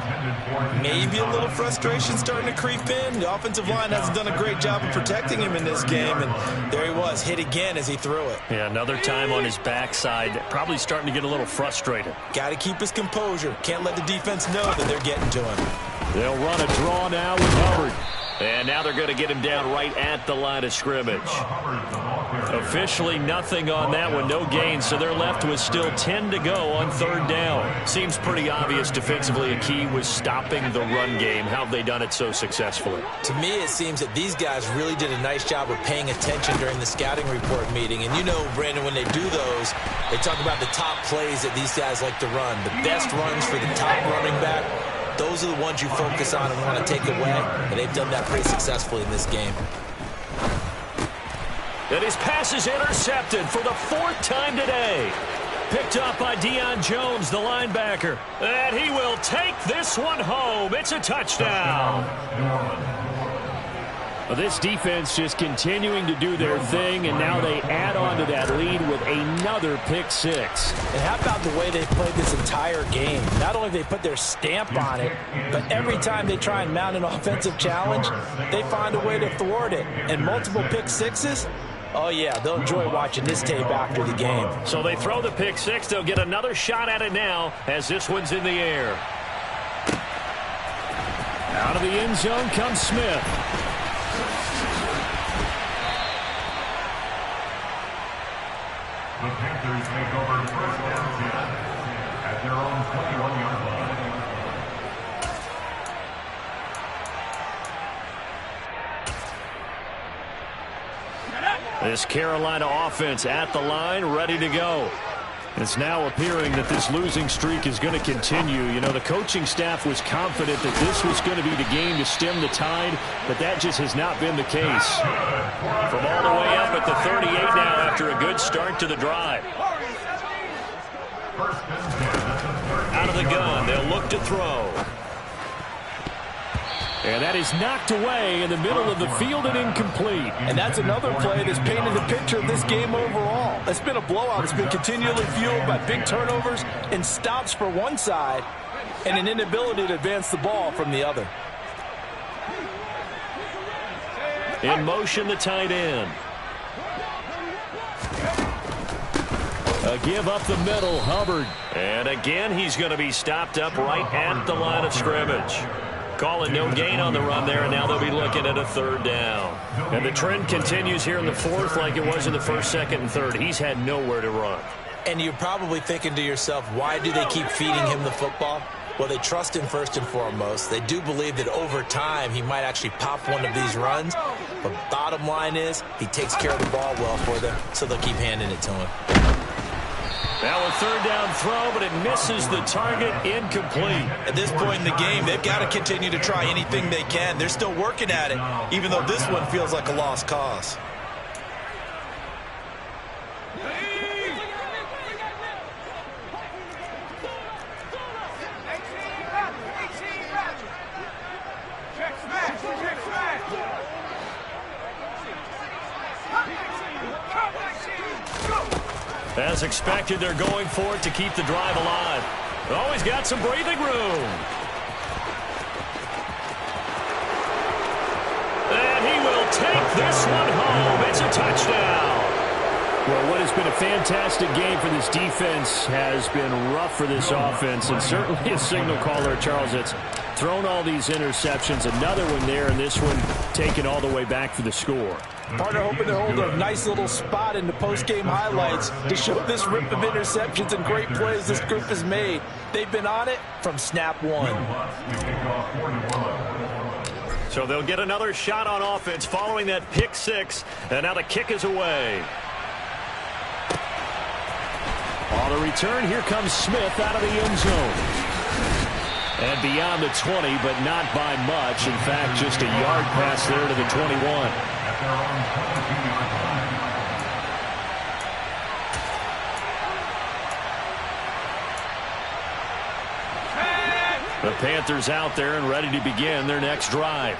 [SPEAKER 2] Maybe a little frustration starting to creep in. The offensive line hasn't done a great job of protecting him in this game, and there he was, hit again as he threw it.
[SPEAKER 1] Yeah, another time on his backside, probably starting to get a little frustrated.
[SPEAKER 2] Got to keep his composure. Can't let the defense know that they're getting to him.
[SPEAKER 4] They'll run a draw now with Hubbard.
[SPEAKER 1] And now they're going to get him down right at the line of scrimmage. Officially nothing on that one, no gain, so they're left with still 10 to go on third down. Seems pretty obvious defensively a key was stopping the run game. How have they done it so successfully?
[SPEAKER 2] To me, it seems that these guys really did a nice job of paying attention during the scouting report meeting. And you know, Brandon, when they do those, they talk about the top plays that these guys like to run. The best runs for the top running back. Those are the ones you focus on and want to take away, and they've done that pretty successfully in this game.
[SPEAKER 1] And his pass is intercepted for the 4th time today. Picked up by Deion Jones, the linebacker. And he will take this one home. It's a touchdown.
[SPEAKER 4] Well, this defense just continuing to do their thing, and now they add on to that lead with another pick six.
[SPEAKER 2] And how about the way they played this entire game? Not only they put their stamp on it, but every time they try and mount an offensive challenge, they find a way to thwart it. And multiple pick sixes, oh yeah, they'll enjoy watching this tape after the game.
[SPEAKER 1] So they throw the pick six. They'll get another shot at it now as this one's in the air.
[SPEAKER 4] Out of the end zone comes Smith.
[SPEAKER 3] The Panthers take over 1st and 10 at their own 21-yard line.
[SPEAKER 1] This Carolina offense at the line, ready to go.
[SPEAKER 4] It's now appearing that this losing streak is going to continue. You know, the coaching staff was confident that this was going to be the game to stem the tide, but that just has not been the case.
[SPEAKER 1] From all the way up at the 38 now after a good start to the drive. Out of the gun, they'll look to throw.
[SPEAKER 4] And that is knocked away in the middle of the field and incomplete.
[SPEAKER 2] And that's another play that's painted the picture of this game overall. It's been a blowout. It's been continually fueled by big turnovers and stops for one side and an inability to advance the ball from the other.
[SPEAKER 1] In motion, the tight end.
[SPEAKER 4] A give up the middle, Hubbard.
[SPEAKER 1] And again, he's going to be stopped up right at the line of scrimmage. Calling no gain on the run there, and now they'll be looking at a 3rd down. And the trend continues here in the 4th like it was in the 1st, 2nd, and 3rd. He's had nowhere to run.
[SPEAKER 2] And you're probably thinking to yourself, why do they keep feeding him the football? Well, they trust him first and foremost. They do believe that over time he might actually pop one of these runs. But bottom line is he takes care of the ball well for them, so they'll keep handing it to him.
[SPEAKER 1] Now a 3rd down throw, but it misses the target, incomplete.
[SPEAKER 2] At this point in the game, they've got to continue to try anything they can. They're still working at it, even though this one feels like a lost cause.
[SPEAKER 1] As expected, they're going for it to keep the drive alive. Oh, he's got some breathing room. And he will take this one home. It's a touchdown.
[SPEAKER 4] Well, what has been a fantastic game for this defense has been rough for this offense, and certainly a signal caller, Charles, that's thrown all these interceptions. Another one there, and this one taken all the way back for the score.
[SPEAKER 2] Partner hoping to hold a nice little spot in the post-game highlights to show this rip of interceptions and great plays this group has made. They've been on it from snap one.
[SPEAKER 1] So they'll get another shot on offense following that pick six, and now the kick is away.
[SPEAKER 4] On the return, here comes Smith out of the end zone. And beyond the 20, but not by much. In fact, just a yard pass there to the 21.
[SPEAKER 1] The Panthers out there and ready to begin their next drive.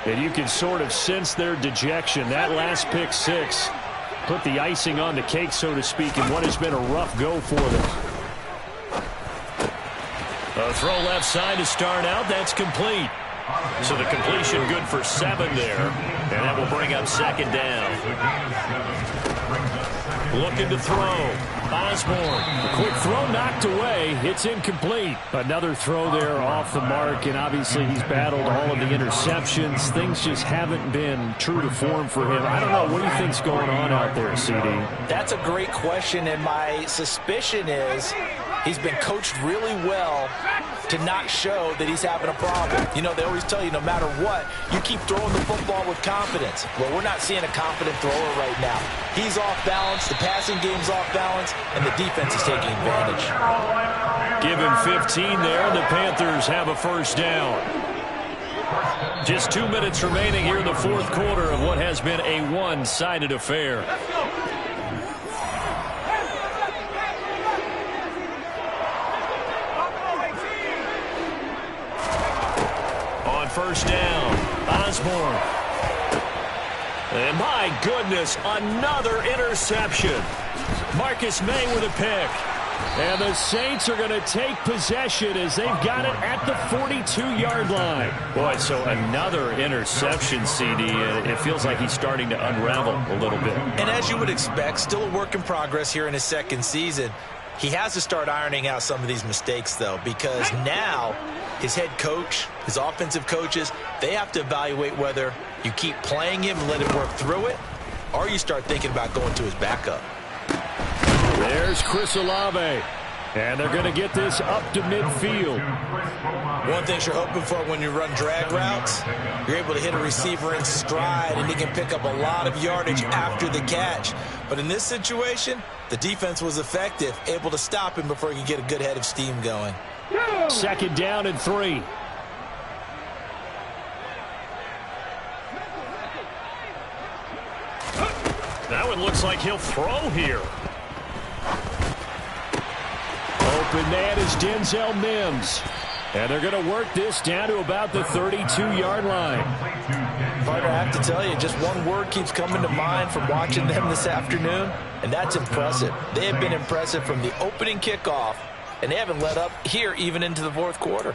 [SPEAKER 4] And you can sort of sense their dejection. That last pick six put the icing on the cake, so to speak, in what has been a rough go for them.
[SPEAKER 1] A throw left side to start out. That's complete. So the completion good for 7 there. And that will bring up second down. Looking to throw. Osborne.
[SPEAKER 4] A quick throw knocked away. It's incomplete. Another throw there off the mark, and obviously he's battled all of the interceptions. Things just haven't been true to form for him. I don't know. What do you think's going on out there, CD?
[SPEAKER 2] That's a great question, and my suspicion is he's been coached really well to not show that he's having a problem. You know, they always tell you no matter what, you keep throwing the football with confidence. Well, we're not seeing a confident thrower right now. He's off balance, the passing game's off balance, and the defense is taking advantage.
[SPEAKER 1] Give him 15 there, and the Panthers have a first down. Just 2 minutes remaining here in the fourth quarter of what has been a one-sided affair. First down, Osborne. And my goodness, another interception. Marcus May with a pick.
[SPEAKER 4] And the Saints are going to take possession as they've got it at the 42-yard line.
[SPEAKER 1] Boy, so another interception, CD. It feels like he's starting to unravel a little bit.
[SPEAKER 2] And as you would expect, still a work in progress here in his second season. He has to start ironing out some of these mistakes, though, because now his head coach, his offensive coaches, they have to evaluate whether you keep playing him and let him work through it, or you start thinking about going to his backup.
[SPEAKER 4] There's Chris Olave, and they're going to get this up to midfield.
[SPEAKER 2] One thing you're hoping for when you run drag routes, you're able to hit a receiver in stride, and he can pick up a lot of yardage after the catch. But in this situation, the defense was effective, able to stop him before he could get a good head of steam going.
[SPEAKER 4] Second down and 3.
[SPEAKER 1] That one looks like he'll throw here.
[SPEAKER 4] Open man is Denzel Mims. And they're going to work this down to about the 32-yard line.
[SPEAKER 2] Partner, I have to tell you, just one word keeps coming to mind from watching them this afternoon, and that's impressive. They have been impressive from the opening kickoff, and they haven't let up here even into the fourth quarter.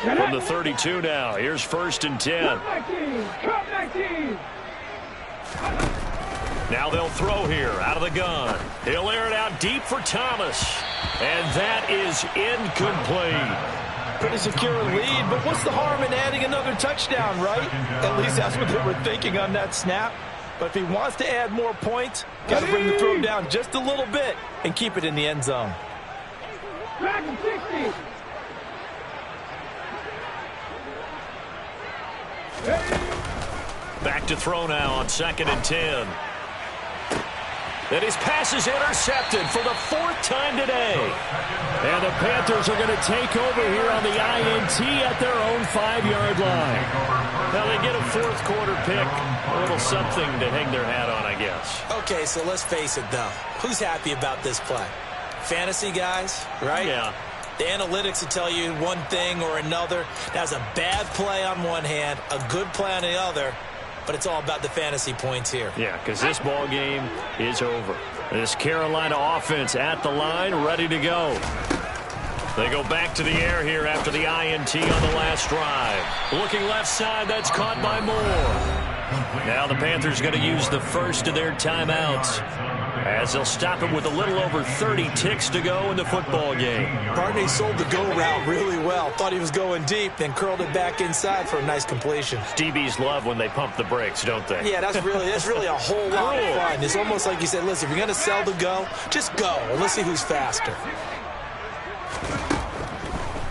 [SPEAKER 1] From the 32 now, here's first and 10. Now they'll throw here out of the gun. He'll air it out deep for Thomas. And that is incomplete.
[SPEAKER 2] Pretty secure lead, but what's the harm in adding another touchdown, right? At least that's what they were thinking on that snap. But if he wants to add more points, got to bring the throw down just a little bit and keep it in the end zone.
[SPEAKER 1] Back to throw now on second and 10. And his pass is intercepted for the 4th time today.
[SPEAKER 4] And the Panthers are going to take over here on the INT at their own 5-yard line.
[SPEAKER 1] Now they get a fourth quarter pick. A little something to hang their hat on, I guess.
[SPEAKER 2] Okay, so let's face it, though. Who's happy about this play? fantasy guys, right?
[SPEAKER 1] Yeah.
[SPEAKER 2] The analytics will tell you one thing or another. That's a bad play on one hand, a good play on the other, but it's all about the fantasy points here.
[SPEAKER 1] Yeah, because this ball game is over. This Carolina offense at the line, ready to go. They go back to the air here after the INT on the last drive. Looking left side, that's caught by Moore. Now the Panthers going to use the first of their timeouts, as they'll stop it with a little over 30 ticks to go in the football game.
[SPEAKER 2] Barney sold the go route really well. Thought he was going deep, then curled it back inside for a nice completion.
[SPEAKER 1] DBs love when they pump the brakes, don't they?
[SPEAKER 2] Yeah, that's really a whole lot of fun. It's almost like you said, listen, if you're going to sell the go, just go, and let's see who's faster.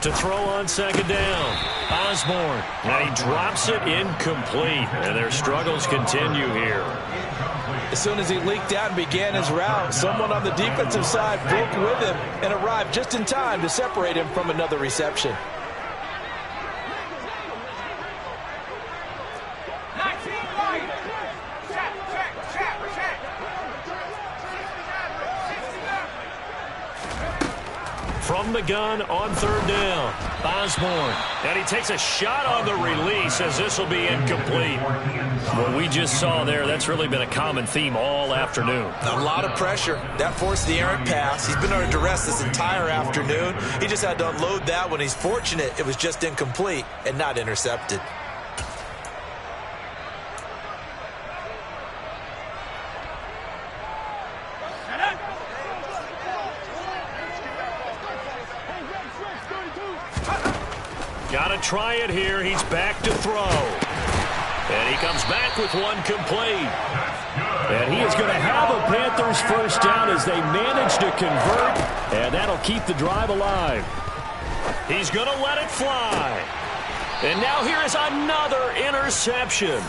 [SPEAKER 1] To throw on second down, Osborne. And he drops it incomplete. And their struggles continue here.
[SPEAKER 2] As soon as he leaked out and began his route, someone on the defensive side broke with him and arrived just in time to separate him from another reception.
[SPEAKER 1] From the gun on third down, Osborne. And he takes a shot on the release as this will be incomplete. What we just saw there, that's really been a common theme all afternoon.
[SPEAKER 2] A lot of pressure. That forced the errant pass. He's been under duress this entire afternoon. He just had to unload that one. He's fortunate it was just incomplete and not intercepted.
[SPEAKER 1] Got to try it here. He's back to throw. And he comes back with one complete.
[SPEAKER 4] And he is going to have a Panthers first down as they manage to convert. And that'll keep the drive alive.
[SPEAKER 1] He's going to let it fly. And now here is another interception.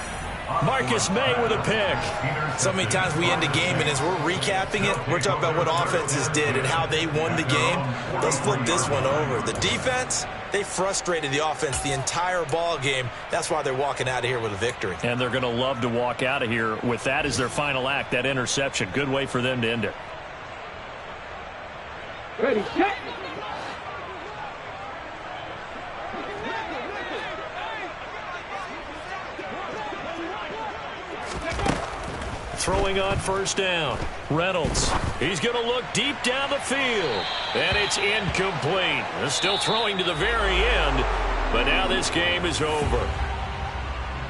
[SPEAKER 1] Marcus May with a pick.
[SPEAKER 2] So many times we end a game, and as we're recapping it, we're talking about what offenses did and how they won the game. Let's flip this one over. The defense, they frustrated the offense the entire ball game. That's why they're walking out of here with a victory.
[SPEAKER 1] And they're going to love to walk out of here with that as their final act, that interception. Good way for them to end it.
[SPEAKER 5] Ready, set.
[SPEAKER 1] Throwing on first down, Reynolds. He's going to look deep down the field. And it's incomplete. They're still throwing to the very end, but now this game is over.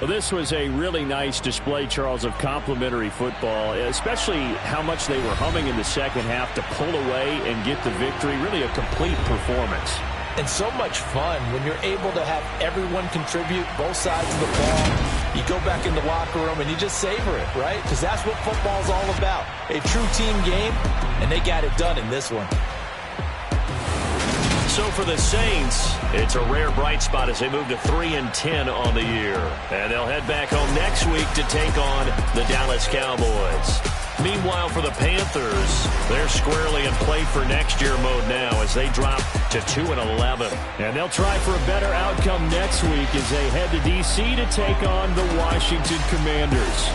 [SPEAKER 4] Well, this was a really nice display, Charles, of complimentary football, especially how much they were humming in the second half to pull away and get the victory. Really a complete performance.
[SPEAKER 2] And so much fun when you're able to have everyone contribute, both sides of the ball. You go back in the locker room and you just savor it, right? Because that's what football's all about. A true team game, and they got it done in this one.
[SPEAKER 1] So for the Saints, it's a rare bright spot as they move to 3-10 on the year. And they'll head back home next week to take on the Dallas Cowboys. Meanwhile, for the Panthers, they're squarely in play for next year mode now as they drop to 2-11.
[SPEAKER 4] And they'll try for a better outcome next week as they head to D.C. to take on the Washington Commanders.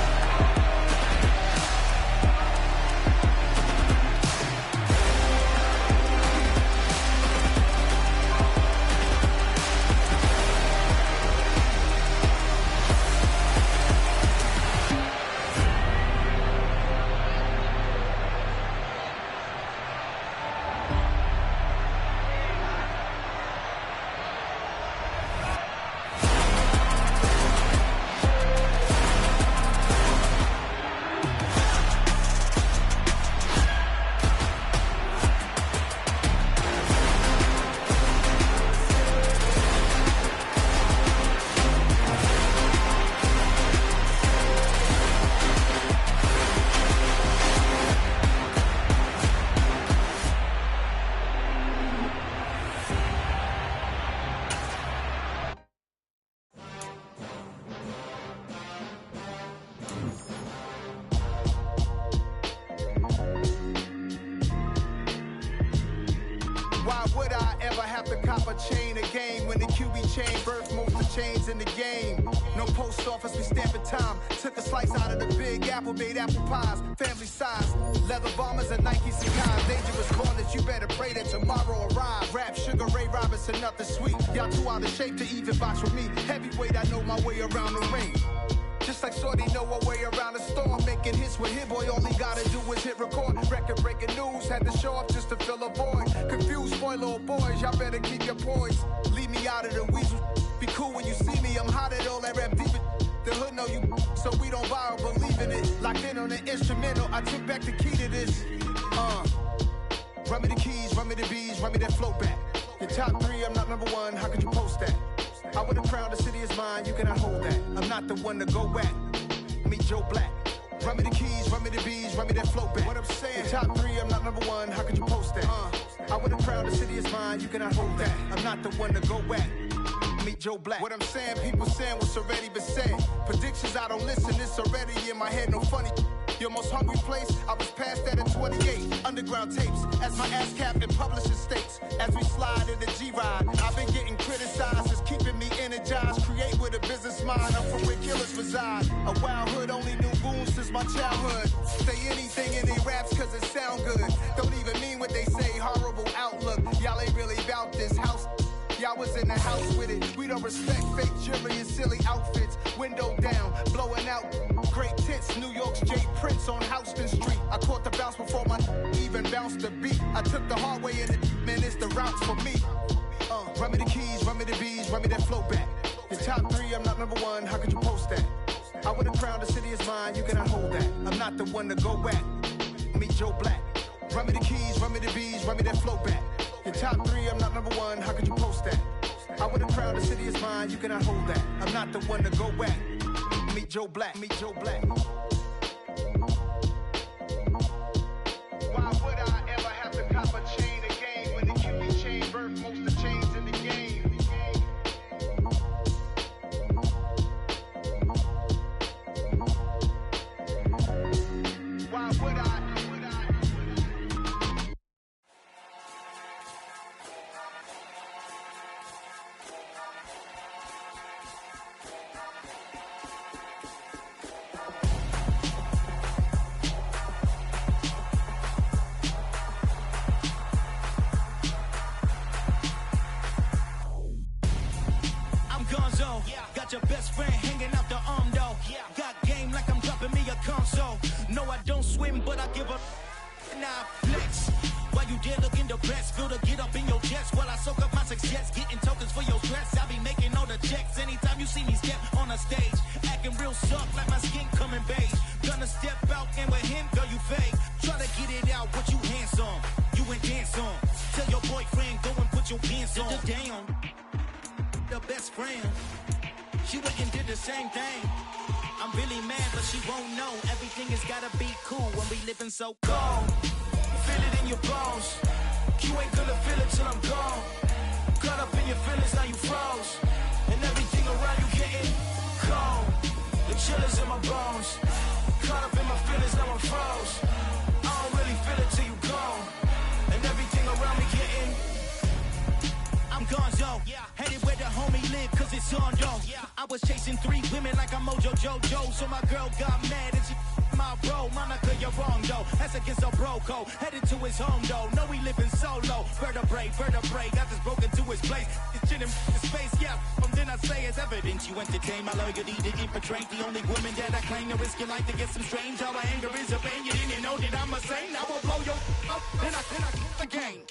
[SPEAKER 5] cop a chain of game. When the QB chain birth most of the chains in the game. No post office, we stamping time. Took a slice out of the big apple, made apple pies. Family size, leather bombers and Nike cigars. Dangerous corners, you better pray that tomorrow arrive. Rap, Sugar Ray Robinson, nothing sweet. Y'all too out of shape to even box with me. Heavyweight, I know my way around the ring. Just like Shorty know her way around the storm. Making hits with Hit Boy, all he gotta do is hit record. Record breaking news, had to show up just to fill a void. Confused, spoiler boys, y'all better keep your poise. Leave me out of the weasel. Be cool when you see me, I'm hot at all that rap deep. The hood know you, so we don't borrow, believe in it. Locked in on the instrumental, I took back the key to this. Run me the keys, run me the bees, run me that flow back. Your top 3, I'm not number 1, how could you post that? I would have crowned the city is mine, you cannot hold that. I'm not the one to go back. Meet Joe Black. Run me the keys, run me the bees, run me that flow back. What I'm saying, your top 3, I'm not number 1, how could you post that? I would have crowned the city is mine, you cannot hold that. I'm not the one to go back. Meet Joe Black. What I'm saying, people saying what's already been said. Predictions, I don't listen, it's already in my head, no funny. Your most hungry place, I was past that at 28. Underground tapes, as my ass cap in publishing states. As we slide in the G-Ride, I've been getting criticized, it's keeping me energized. Create with a business mind, I'm from where killers reside. A wild hood, only knew goons since my childhood. Say anything in they raps cause it sound good. Don't even mean what they say, horrible outlook. Y'all ain't really about this house. Y'all was in the house with it. We don't respect fake jewelry and silly outfits. Window down, blowing out great tits. New York's J. Prince on Houston Street. I caught the bounce before my even bounced the beat. I took the hard way in it, man, it's the routes for me. Run me the keys, run me the bees, run me that flow back. Your top 3, I'm not number 1, how could you post that? I would have crowned the city is mine, you cannot hold that. I'm not the one to go back. Meet Joe Black. Run me the keys, run me the bees, run me that flow back. Your top 3, I'm not number 1, how could you post that? I would have crowned the city is mine, you cannot hold that. I'm not the one to go back. Meet Joe Black, meet Joe Black. Why would I ever have to cop a chain of game when the QB chain birth most of the chains in the game? Why would I?
[SPEAKER 6] Got your best friend hanging out the arm though. Got game like I'm dropping me a console. No, I don't swim, but I give up. Nah, flex. While you there looking the best, feel the get up in your chest while I soak up my success. Getting tokens for your stress. I be making all the checks anytime you see me step on a stage. Acting real soft like my skin coming beige. Gonna step out and with him, girl, you fake. Try to get it out, what you handsome. You ain't dance on. Tell your boyfriend, go and put your pants on. Down. The best friend. She went and did the same thing. I'm really mad, but she won't know. Everything has gotta be cool when we living so cold. Feel it in your bones. You ain't gonna feel it till I'm gone. Caught up in your feelings, now you froze. And everything around you getting cold. The chill is in my bones. Caught up in my feelings, now I'm froze. I don't really feel it till you gone. And everything around me getting I'm gonzo, headed where the homie live, cause it's on though. I was chasing 3 women like I'm Mojo Jojo, so my girl got mad and she my bro. Monica, you're wrong though, that's against a bro code. Headed to his home though, no we living solo. Vertebrae, got this broken to his place. It's chin in his face, then I say it's evidence. You entertain my loyalty to infiltrate the only woman that I claim to risk your life to get some strange. All my anger is a pain, you didn't know that I'm a saint. I will blow your up, then I the game.